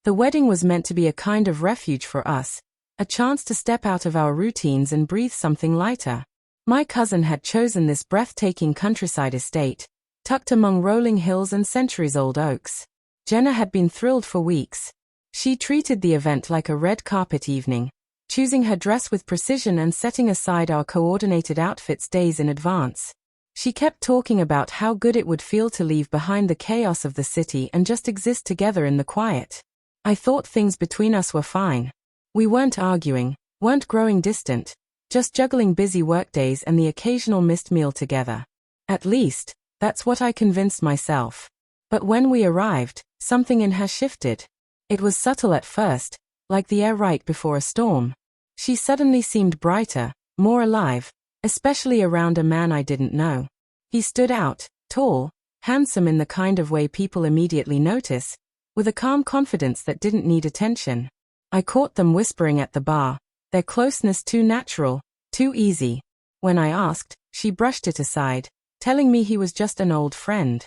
The wedding was meant to be a kind of refuge for us, a chance to step out of our routines and breathe something lighter. My cousin had chosen this breathtaking countryside estate, tucked among rolling hills and centuries-old oaks. Jenna had been thrilled for weeks. She treated the event like a red carpet evening, choosing her dress with precision and setting aside our coordinated outfits days in advance. She kept talking about how good it would feel to leave behind the chaos of the city and just exist together in the quiet. I thought things between us were fine. We weren't arguing, weren't growing distant, just juggling busy workdays and the occasional missed meal together. At least, that's what I convinced myself. But when we arrived, something in her shifted. It was subtle at first, like the air right before a storm. She suddenly seemed brighter, more alive, especially around a man I didn't know. He stood out, tall, handsome in the kind of way people immediately notice, with a calm confidence that didn't need attention. I caught them whispering at the bar, their closeness too natural, too easy. When I asked, she brushed it aside, telling me he was just an old friend.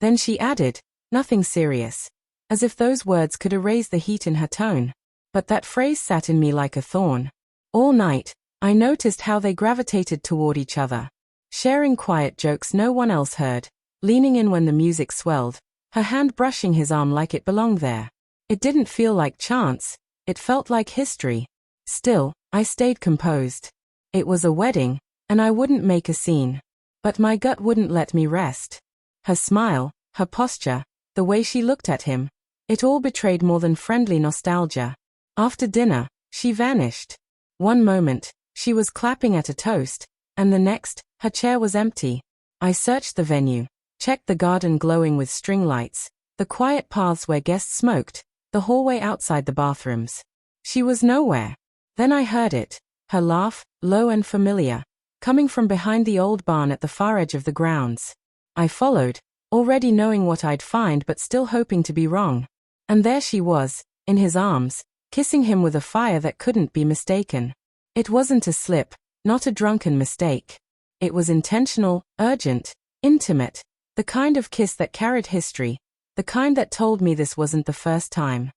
Then she added, nothing serious, as if those words could erase the heat in her tone. But that phrase sat in me like a thorn. All night, I noticed how they gravitated toward each other, sharing quiet jokes no one else heard, leaning in when the music swelled, her hand brushing his arm like it belonged there. It didn't feel like chance, it felt like history. Still, I stayed composed. It was a wedding, and I wouldn't make a scene. But my gut wouldn't let me rest. Her smile, her posture, the way she looked at him, it all betrayed more than friendly nostalgia. After dinner, she vanished. One moment, she was clapping at a toast, and the next, her chair was empty. I searched the venue, checked the garden glowing with string lights, the quiet paths where guests smoked, the hallway outside the bathrooms. She was nowhere. Then I heard it, her laugh, low and familiar, coming from behind the old barn at the far edge of the grounds. I followed, already knowing what I'd find but still hoping to be wrong. And there she was, in his arms, kissing him with a fire that couldn't be mistaken. It wasn't a slip, not a drunken mistake. It was intentional, urgent, intimate, the kind of kiss that carried history, the kind that told me this wasn't the first time.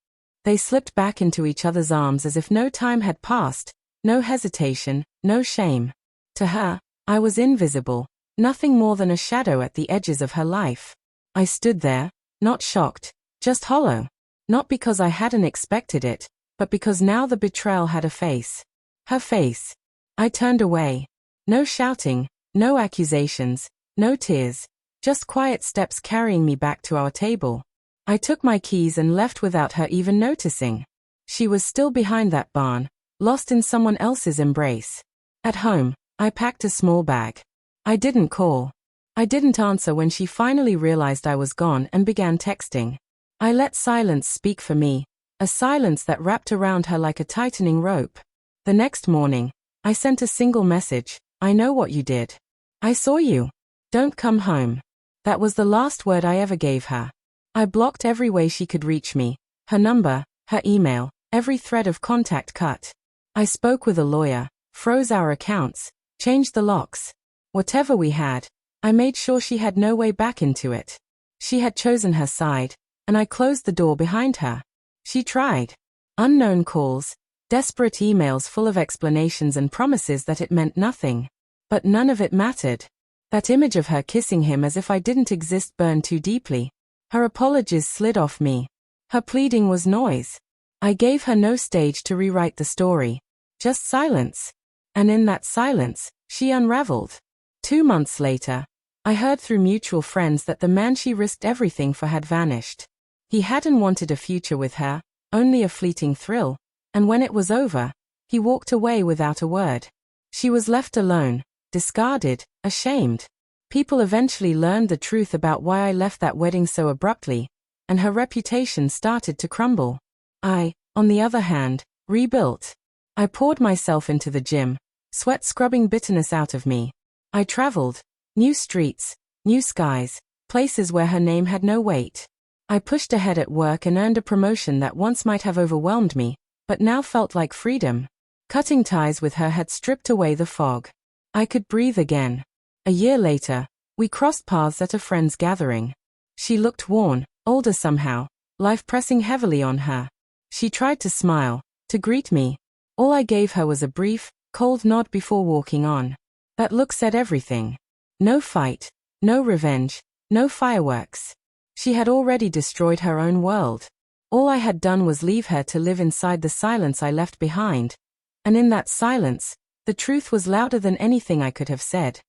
They slipped back into each other's arms as if no time had passed, no hesitation, no shame. To her, I was invisible, nothing more than a shadow at the edges of her life. I stood there, not shocked, just hollow. Not because I hadn't expected it, but because now the betrayal had a face. Her face. I turned away. No shouting, no accusations, no tears, just quiet steps carrying me back to our table. I took my keys and left without her even noticing. She was still behind that barn, lost in someone else's embrace. At home, I packed a small bag. I didn't call. I didn't answer when she finally realized I was gone and began texting. I let silence speak for me, a silence that wrapped around her like a tightening rope. The next morning, I sent a single message, I know what you did. I saw you. Don't come home. That was the last word I ever gave her. I blocked every way she could reach me, her number, her email, every thread of contact cut. I spoke with a lawyer, froze our accounts, changed the locks. Whatever we had, I made sure she had no way back into it. She had chosen her side, and I closed the door behind her. She tried. Unknown calls, desperate emails full of explanations and promises that it meant nothing. But none of it mattered. That image of her kissing him as if I didn't exist burned too deeply. Her apologies slid off me. Her pleading was noise. I gave her no stage to rewrite the story. Just silence. And in that silence, she unraveled. 2 months later, I heard through mutual friends that the man she risked everything for had vanished. He hadn't wanted a future with her, only a fleeting thrill, and when it was over, he walked away without a word. She was left alone, discarded, ashamed. People eventually learned the truth about why I left that wedding so abruptly, and her reputation started to crumble. I, on the other hand, rebuilt. I poured myself into the gym, sweat scrubbing bitterness out of me. I traveled, new streets, new skies, places where her name had no weight. I pushed ahead at work and earned a promotion that once might have overwhelmed me, but now felt like freedom. Cutting ties with her had stripped away the fog. I could breathe again. A year later, we crossed paths at a friend's gathering. She looked worn, older somehow, life pressing heavily on her. She tried to smile, to greet me. All I gave her was a brief, cold nod before walking on. That look said everything. No fight, no revenge, no fireworks. She had already destroyed her own world. All I had done was leave her to live inside the silence I left behind. And in that silence, the truth was louder than anything I could have said.